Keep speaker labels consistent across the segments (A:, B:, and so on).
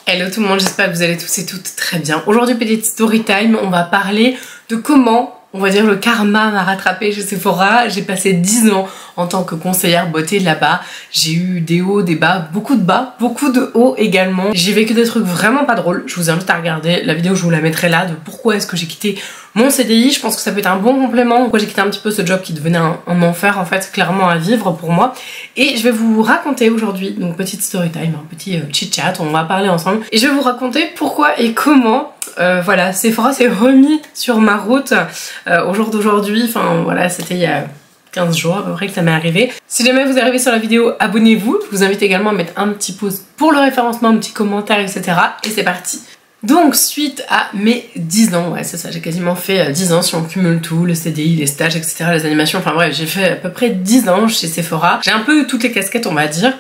A: Hello tout le monde, j'espère que vous allez tous et toutes très bien. Aujourd'hui, petite story time, on va parler de comment, on va dire, le karma m'a rattrapé chez Sephora. J'ai passé 10 ans en tant que conseillère beauté là-bas. J'ai eu des hauts, des bas, beaucoup de hauts également. J'ai vécu des trucs vraiment pas drôles. Je vous invite à regarder la vidéo, je vous la mettrai là, de pourquoi est-ce que j'ai quitté mon CDI. Je pense que ça peut être un bon complément. Pourquoi j'ai quitté un petit peu ce job qui devenait un enfer en fait, clairement à vivre pour moi. Et je vais vous raconter aujourd'hui, donc petite story time, un petit chit-chat, on va parler ensemble. Et je vais vous raconter pourquoi et comment voilà, Sephora s'est remis sur ma route au jour d'aujourd'hui. Enfin voilà, c'était il y a 15 jours à peu près que ça m'est arrivé. Si jamais vous arrivez sur la vidéo, abonnez-vous. Je vous invite également à mettre un petit pouce pour le référencement, un petit commentaire, etc. Et c'est parti. Donc suite à mes 10 ans, ouais c'est ça, j'ai quasiment fait 10 ans si on cumule tout, le CDI, les stages, etc., les animations, enfin bref, j'ai fait à peu près 10 ans chez Sephora. J'ai un peu eu toutes les casquettes on va dire.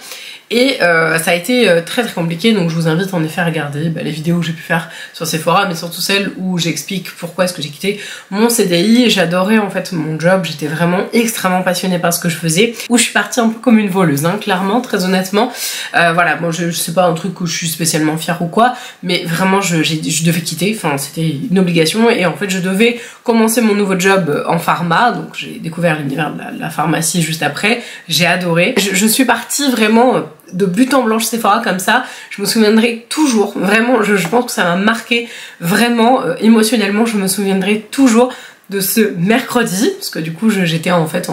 A: Et ça a été très compliqué, donc je vous invite en effet à regarder les vidéos que j'ai pu faire sur Sephora, mais surtout celles où j'explique pourquoi est-ce que j'ai quitté mon CDI. J'adorais en fait mon job, j'étais vraiment extrêmement passionnée par ce que je faisais, où je suis partie un peu comme une voleuse, hein, clairement, très honnêtement. Voilà, bon je sais pas un truc où je suis spécialement fière ou quoi, mais vraiment je devais quitter, enfin c'était une obligation, et en fait je devais commencer mon nouveau job en pharma, donc j'ai découvert l'univers de la pharmacie juste après, j'ai adoré. Je suis partie vraiment de but en blanc Sephora comme ça, je me souviendrai toujours, vraiment, je pense que ça m'a marqué vraiment émotionnellement, je me souviendrai toujours de ce mercredi, parce que du coup j'étais en fait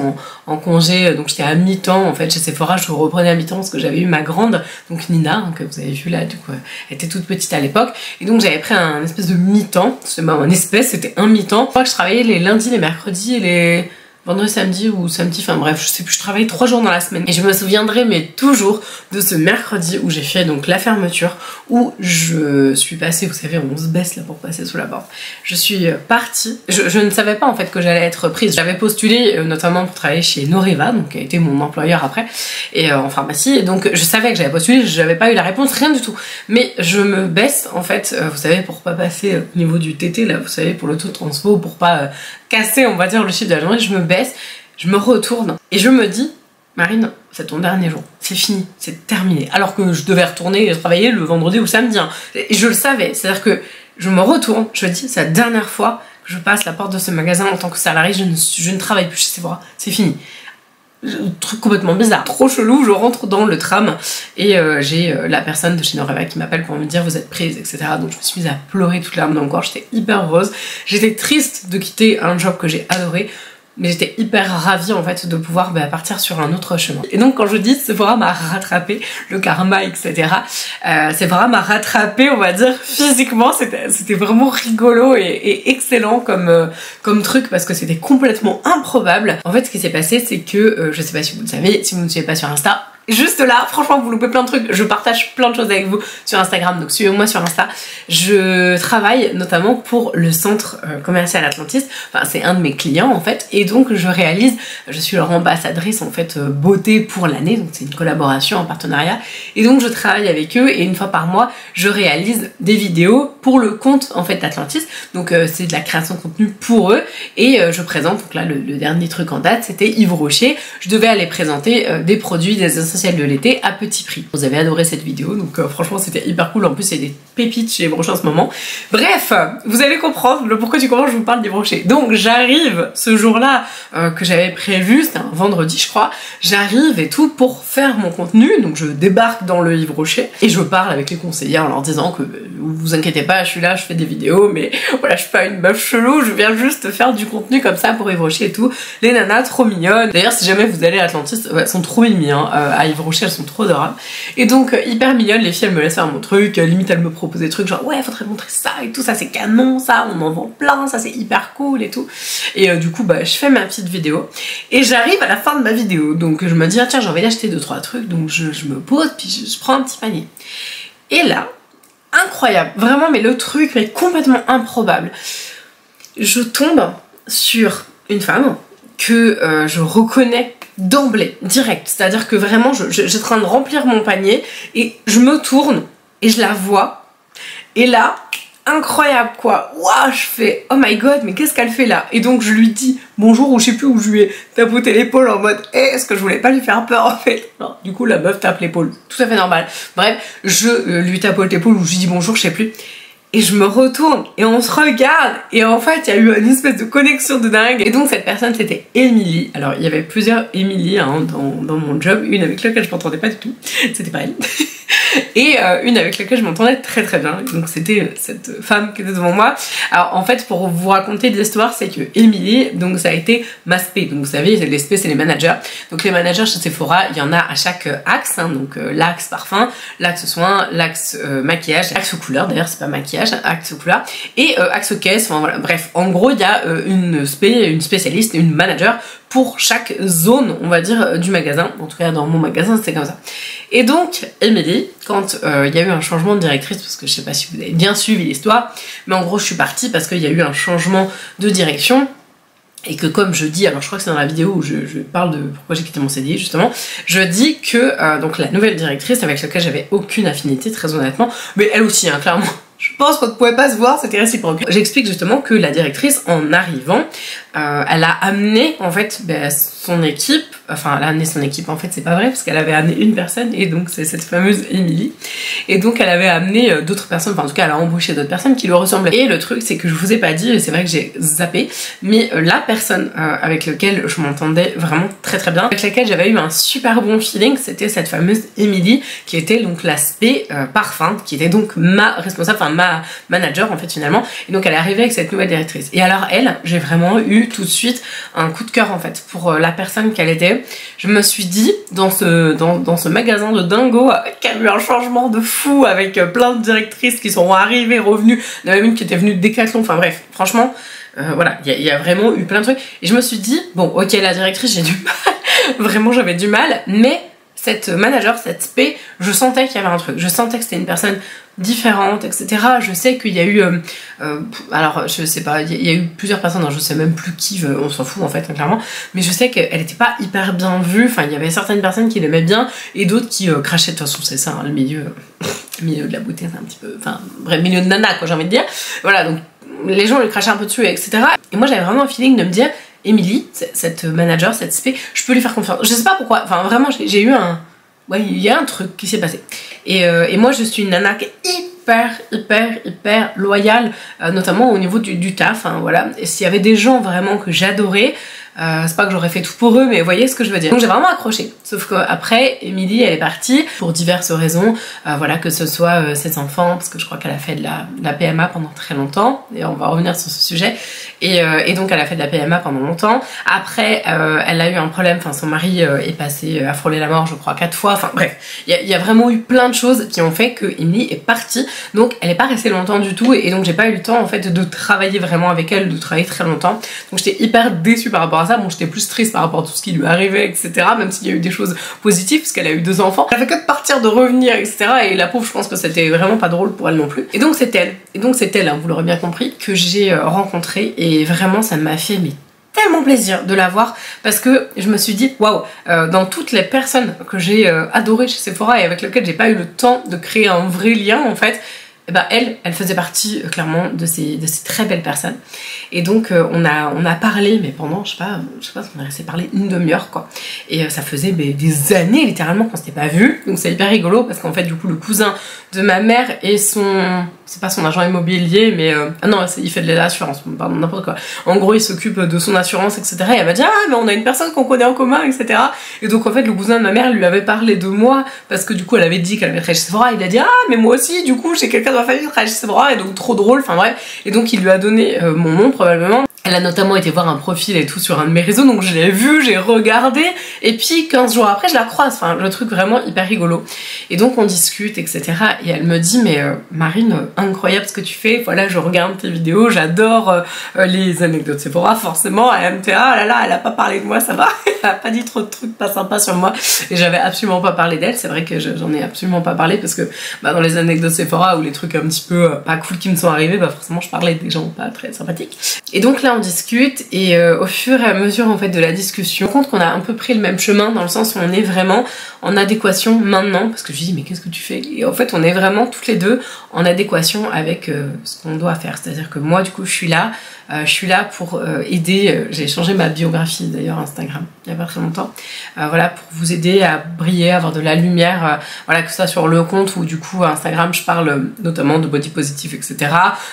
A: en congé, donc j'étais à mi-temps en fait chez Sephora, je reprenais à mi-temps parce que j'avais eu ma grande, donc Nina, hein, que vous avez vu là, du coup elle était toute petite à l'époque, et donc j'avais pris un espèce de mi-temps, c'était un mi-temps. Je crois que je travaillais les lundis, les mercredis et les vendredi, samedi ou samedi, enfin bref, je sais plus, je travaille 3 jours dans la semaine. Et je me souviendrai mais toujours de ce mercredi où j'ai fait donc la fermeture, où je suis passée, vous savez, on se baisse là pour passer sous la porte. Je suis partie, je ne savais pas en fait que j'allais être prise. J'avais postulé notamment pour travailler chez Noriva, donc qui a été mon employeur après, et en pharmacie, et donc je savais que j'avais postulé, j'avais pas eu la réponse, rien du tout. Mais je me baisse en fait, vous savez, pour pas passer au niveau du TT là, vous savez, pour le taux de transfo, pour pas casser on va dire le chiffre de la journée, je me baisse, je me retourne et je me dis Marine, c'est ton dernier jour, c'est fini, c'est terminé. Alors que je devais retourner travailler le vendredi ou le samedi, hein. Et je le savais, c'est-à-dire que je me retourne, je me dis c'est la dernière fois que je passe la porte de ce magasin en tant que salarié, je ne travaille plus chez Sephora, c'est fini. Truc complètement bizarre, trop chelou, je rentre dans le tram et j'ai la personne de chez Noriva qui m'appelle pour me dire vous êtes prise, etc. Donc je me suis mise à pleurer toute larmes dans le corps, j'étais hyper heureuse, j'étais triste de quitter un job que j'ai adoré, mais j'étais hyper ravie en fait de pouvoir partir sur un autre chemin. Et donc quand je dis Sephora m'a rattrapé, le karma, etc. Sephora m'a rattrapé, on va dire physiquement, c'était vraiment rigolo et excellent comme truc parce que c'était complètement improbable. En fait ce qui s'est passé c'est que, je sais pas si vous le savez, si vous ne me suivez pas sur Insta, juste là, franchement vous loupez plein de trucs, je partage plein de choses avec vous sur Instagram, donc suivez-moi sur Insta. Je travaille notamment pour le centre commercial Atlantis, enfin c'est un de mes clients en fait, et donc je suis leur ambassadrice en fait beauté pour l'année, donc c'est une collaboration en partenariat, et donc je travaille avec eux et une fois par mois je réalise des vidéos pour le compte en fait d'Atlantis, donc c'est de la création de contenu pour eux, et je présente, donc là le dernier truc en date c'était Yves Rocher, je devais aller présenter des produits, des essentiels de l'été à petit prix. Vous avez adoré cette vidéo, donc franchement c'était hyper cool, en plus il y a des pépites chez Yves Rocher en ce moment. Bref, vous allez comprendre le pourquoi du comment je vous parle d'Yves Rocher. Donc j'arrive ce jour-là que j'avais prévu, c'était un vendredi je crois, j'arrive et tout pour faire mon contenu, donc je débarque dans le Yves Rocher et je parle avec les conseillères en leur disant que vous inquiétez pas, je suis là, je fais des vidéos, mais voilà, je suis pas une meuf chelou, je viens juste faire du contenu comme ça pour Yves Rocher et tout. Les nanas trop mignonnes, d'ailleurs si jamais vous allez à Atlantis, elles sont trop mignonnes, hein, à Yves Rocher, elles sont trop adorables. Et donc hyper mignonnes, les filles elles me laissent faire mon truc, limite elles me proposent des trucs genre ouais faudrait montrer ça et tout, ça c'est canon, ça on en vend plein, ça c'est hyper cool et tout. Et du coup je fais ma petite vidéo et j'arrive à la fin de ma vidéo, donc je me dis ah, tiens j'ai envie d'acheter 2-3 trucs, donc je me pose puis je prends un petit panier. Et là, incroyable, vraiment mais le truc mais complètement improbable, je tombe sur une femme que je reconnais d'emblée, direct, c'est à dire que vraiment j'étais en train de remplir mon panier et je me tourne et je la vois et là incroyable quoi. Waouh, je fais oh my god, mais qu'est-ce qu'elle fait là? Et donc je lui dis bonjour, ou je sais plus où je lui ai tapoté l'épaule en mode est-ce que je voulais pas lui faire peur en fait. Non, du coup la meuf tape l'épaule, tout à fait normal. Bref, je lui tapote l'épaule ou je lui dis bonjour, je sais plus. Et je me retourne et on se regarde et en fait il y a eu une espèce de connexion de dingue. Et donc cette personne c'était Émilie. Alors il y avait plusieurs Émilie hein, dans mon job, une avec laquelle je m'entendais pas du tout, c'était pas elle. Et une avec laquelle je m'entendais très très bien. Donc c'était cette femme qui était devant moi. Alors en fait pour vous raconter l'histoire, c'est que Émilie, donc ça a été ma spé. Donc vous savez les spé c'est les managers. Donc les managers chez Sephora, il y en a à chaque axe hein, donc l'axe parfum, l'axe soin, l'axe maquillage, axe couleur d'ailleurs c'est pas maquillage, axe couleur et axe caisse, enfin voilà, bref en gros il y a une spécialiste, une manager pour chaque zone on va dire du magasin. En tout cas dans mon magasin c'était comme ça. Et donc Émilie, quand il y a eu un changement de directrice, parce que je sais pas si vous avez bien suivi l'histoire, mais en gros je suis partie parce qu'il y a eu un changement de direction. Et que comme je dis, alors je crois que c'est dans la vidéo où je parle de pourquoi j'ai quitté mon CDI justement, je dis que donc la nouvelle directrice avec laquelle j'avais aucune affinité très honnêtement, mais elle aussi hein, clairement, je pense qu'on ne pouvait pas se voir, c'était réciproque. J'explique justement que la directrice en arrivant, elle a amené en fait son équipe, enfin elle a amené son équipe en fait c'est pas vrai parce qu'elle avait amené une personne et donc c'est cette fameuse Émilie. Et donc elle avait amené d'autres personnes, enfin en tout cas elle a embauché d'autres personnes qui lui ressemblaient. Et le truc c'est que je vous ai pas dit, et c'est vrai que j'ai zappé, mais la personne avec laquelle je m'entendais vraiment très très bien, avec laquelle j'avais eu un super bon feeling, c'était cette fameuse Émilie qui était donc l'aspect parfum, qui était donc ma responsable, enfin ma manager en fait finalement. Et donc elle est arrivée avec cette nouvelle directrice. Et alors elle, j'ai vraiment eu tout de suite un coup de cœur en fait pour la personne qu'elle était. Je me suis dit dans ce magasin de dingo qui a eu un changement de fou avec plein de directrices qui sont arrivées, revenues, il y en avait une qui était venue de Decathlon, enfin bref, franchement voilà, il y a vraiment eu plein de trucs. Et je me suis dit, bon ok la directrice j'ai du mal, vraiment j'avais du mal, mais cette manager, cette spé, je sentais qu'il y avait un truc, je sentais que c'était une personne différente, etc. Je sais qu'il y a eu, alors je sais pas, il y a eu plusieurs personnes, hein, je sais même plus qui, on s'en fout en fait, hein, clairement, mais je sais qu'elle était pas hyper bien vue, enfin il y avait certaines personnes qui l'aimaient bien et d'autres qui crachaient, de toute façon c'est ça, hein, le milieu de la beauté, c'est un petit peu, enfin bref, milieu de nana quoi j'ai envie de dire, voilà, donc les gens lui crachaient un peu dessus, etc. Et moi j'avais vraiment un feeling de me dire, Émilie, cette manager, cette spé, je peux lui faire confiance. Je sais pas pourquoi, enfin vraiment j'ai eu un... Ouais, il y a un truc qui s'est passé. Et moi je suis une nana qui est hyper loyale, notamment au niveau du taf, hein, voilà. Et s'il y avait des gens vraiment que j'adorais, c'est pas que j'aurais fait tout pour eux, mais vous voyez ce que je veux dire. Donc j'ai vraiment accroché. Sauf qu'après, Émilie, elle est partie pour diverses raisons. Voilà, que ce soit ses enfants, parce que je crois qu'elle a fait de la PMA pendant très longtemps, et on va revenir sur ce sujet. Et donc elle a fait de la PMA pendant longtemps. Après, elle a eu un problème, enfin son mari est passé à frôler la mort, je crois, 4 fois. Enfin bref, il y a vraiment eu plein de choses qui ont fait que Émilie est partie. Donc elle est pas restée longtemps du tout, et donc j'ai pas eu le temps en fait de travailler vraiment avec elle, de travailler très longtemps. Donc j'étais hyper déçue par rapport à ça. Bon, j'étais plus triste par rapport à tout ce qui lui arrivait, etc. Même s'il y a eu des choses positives, parce qu'elle a eu 2 enfants. Elle a fait que de partir, de revenir, etc. Et la pauvre, je pense que c'était vraiment pas drôle pour elle non plus. Et donc c'est elle. Et donc c'est elle, hein, vous l'aurez bien compris, que j'ai rencontrée. Et vraiment, ça m'a fait tellement plaisir de la voir, parce que je me suis dit waouh, dans toutes les personnes que j'ai adorées chez Sephora et avec lesquelles j'ai pas eu le temps de créer un vrai lien en fait, et ben elle faisait partie clairement de ces très belles personnes. Et donc on a parlé, mais pendant je sais pas on a resté parler une demi-heure quoi. Et ça faisait des années littéralement qu'on s'était pas vu. Donc c'est hyper rigolo parce qu'en fait du coup le cousin de ma mère et c'est pas son agent immobilier, mais ah non, il fait de l'assurance, pardon, n'importe quoi. En gros, il s'occupe de son assurance, etc. Et elle m'a dit, ah, mais on a une personne qu'on connaît en commun, etc. Et donc, en fait, le cousin de ma mère lui avait parlé de moi, parce que du coup, elle avait dit qu'elle avait travaillé chez Sephora. Il a dit, ah, mais moi aussi, du coup, j'ai quelqu'un de ma famille qui travaille chez Sephora, et donc trop drôle, enfin bref. Et donc, il lui a donné mon nom, probablement. Elle a notamment été voir un profil et tout sur un de mes réseaux, donc je l'ai vu, j'ai regardé, et puis 15 jours après je la croise, enfin le truc vraiment hyper rigolo. Et donc on discute, etc. Et elle me dit, mais Marine, incroyable ce que tu fais, voilà, je regarde tes vidéos, j'adore les anecdotes Sephora, forcément, MTA, là là, elle a pas parlé de moi, ça va, elle a pas dit trop de trucs pas sympas sur moi, et j'avais absolument pas parlé d'elle, c'est vrai que j'en ai absolument pas parlé, parce que dans les anecdotes Sephora, ou les trucs un petit peu pas cool qui me sont arrivés, forcément je parlais des gens pas très sympathiques. Et donc là on discute, et au fur et à mesure en fait de la discussion, on compte qu'on a un peu pris le même chemin, dans le sens où on est vraiment en adéquation maintenant, parce que je lui dis mais qu'est-ce que tu fais? Et en fait on est vraiment toutes les deux en adéquation avec ce qu'on doit faire, c'est à dire que moi du coup je suis là pour aider, j'ai changé ma biographie d'ailleurs Instagram il y a pas très longtemps, voilà, pour vous aider à briller, à avoir de la lumière, voilà, que ce soit sur le compte ou du coup Instagram je parle notamment de body positive, etc.,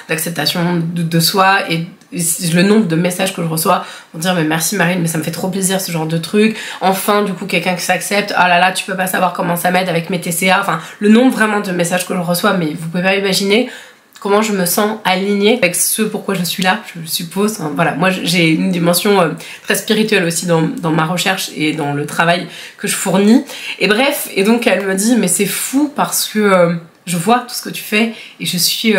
A: d'acceptation de soi, et le nombre de messages que je reçois pour dire mais merci Marine, mais ça me fait trop plaisir ce genre de truc, enfin du coup quelqu'un qui s'accepte, ah là là tu peux pas savoir comment ça m'aide avec mes TCA, enfin le nombre vraiment de messages que je reçois, mais vous pouvez pas imaginer comment je me sens alignée avec ce pourquoi je suis là, je suppose. Voilà, moi j'ai une dimension très spirituelle aussi dans ma recherche et dans le travail que je fournis. Et bref, et donc elle me dit mais c'est fou parce que je vois tout ce que tu fais et je suis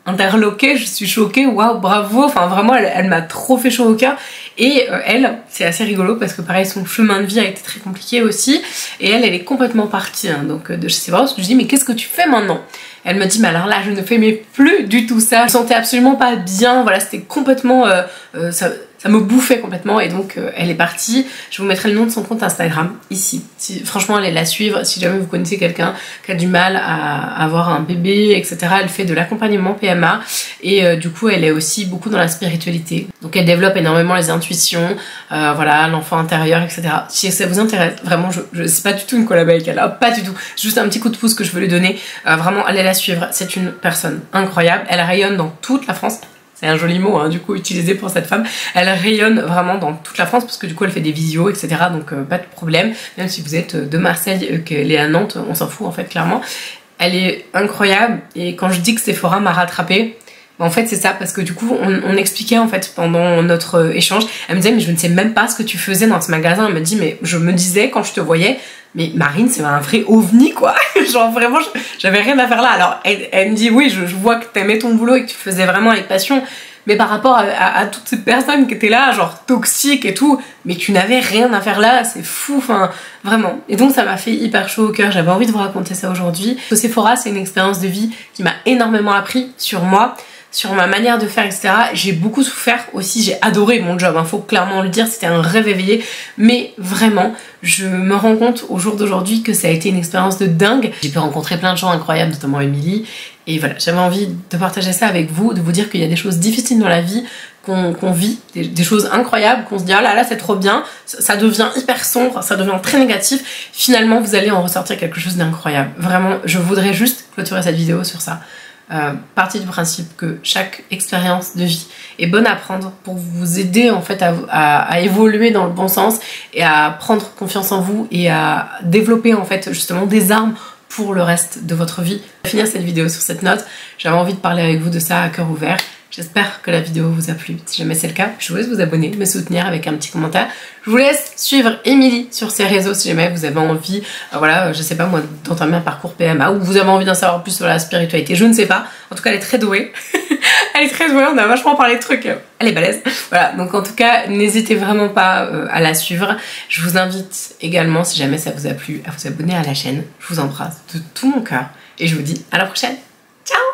A: interloquée, je suis choquée, waouh, bravo, enfin vraiment elle m'a trop fait chaud au cœur. Et elle, c'est assez rigolo parce que pareil son chemin de vie a été très compliqué aussi, et elle est complètement partie donc de chez Sephora. Je lui dis mais qu'est-ce que tu fais maintenant? Elle me dit mais alors là je ne fais plus du tout ça, je me sentais absolument pas bien, voilà, c'était complètement ça me bouffait complètement, et donc elle est partie. Je vous mettrai le nom de son compte Instagram ici, franchement allez la suivre si jamais vous connaissez quelqu'un qui a du mal à avoir un bébé, etc. Elle fait de l'accompagnement PMA, et du coup elle est aussi beaucoup dans la spiritualité, donc elle développe énormément les intuitions, voilà, l'enfant intérieur, etc. Si ça vous intéresse, vraiment c'est pas du tout une collab avec elle, pas du tout, juste un petit coup de pouce que je veux lui donner, vraiment allez la suivre, c'est une personne incroyable, elle rayonne dans toute la France. C'est un joli mot du coup utilisé pour cette femme. Elle rayonne vraiment dans toute la France parce que du coup elle fait des visios, etc. Donc pas de problème, même si vous êtes de Marseille, qu'elle est à Nantes, on s'en fout en fait clairement. Elle est incroyable, et quand je dis que Sephora m'a rattrapée, en fait c'est ça, parce que du coup on expliquait en fait pendant notre échange, elle me disait mais je ne sais même pas ce que tu faisais dans ce magasin. Elle me dit mais je me disais quand je te voyais, mais Marine c'est un vrai ovni quoi, genre vraiment j'avais rien à faire là. Alors elle me dit oui je vois que t'aimais ton boulot et que tu le faisais vraiment avec passion, mais par rapport à toutes ces personnes qui étaient là genre toxiques et tout, mais tu n'avais rien à faire là, c'est fou, enfin vraiment. Et donc ça m'a fait hyper chaud au cœur, j'avais envie de vous raconter ça aujourd'hui. Sephora c'est une expérience de vie qui m'a énormément appris sur moi, sur ma manière de faire, etc. J'ai beaucoup souffert aussi, j'ai adoré mon job, faut clairement le dire, c'était un rêve éveillé, mais vraiment, je me rends compte au jour d'aujourd'hui que ça a été une expérience de dingue. J'ai pu rencontrer plein de gens incroyables, notamment Émilie, et voilà, j'avais envie de partager ça avec vous, de vous dire qu'il y a des choses difficiles dans la vie qu'on vit, des choses incroyables, qu'on se dit ah là là c'est trop bien, ça devient hyper sombre, ça devient très négatif, finalement vous allez en ressortir quelque chose d'incroyable. Vraiment, je voudrais juste clôturer cette vidéo sur ça. Partie du principe que chaque expérience de vie est bonne à prendre pour vous aider en fait à évoluer dans le bon sens et à prendre confiance en vous et à développer en fait justement des armes pour le reste de votre vie. Je vais finir cette vidéo sur cette note, j'avais envie de parler avec vous de ça à cœur ouvert. J'espère que la vidéo vous a plu. Si jamais c'est le cas, je vous laisse vous abonner, me soutenir avec un petit commentaire. Je vous laisse suivre Émilie sur ses réseaux si jamais vous avez envie, voilà, je sais pas moi, d'entamer un parcours PMA, ou vous avez envie d'en savoir plus sur la spiritualité, je ne sais pas. En tout cas, elle est très douée. Elle est très douée, on a vachement parlé de trucs. Elle est balèze. Voilà, donc en tout cas, n'hésitez vraiment pas à la suivre. Je vous invite également, si jamais ça vous a plu, à vous abonner à la chaîne. Je vous embrasse de tout mon cœur et je vous dis à la prochaine. Ciao!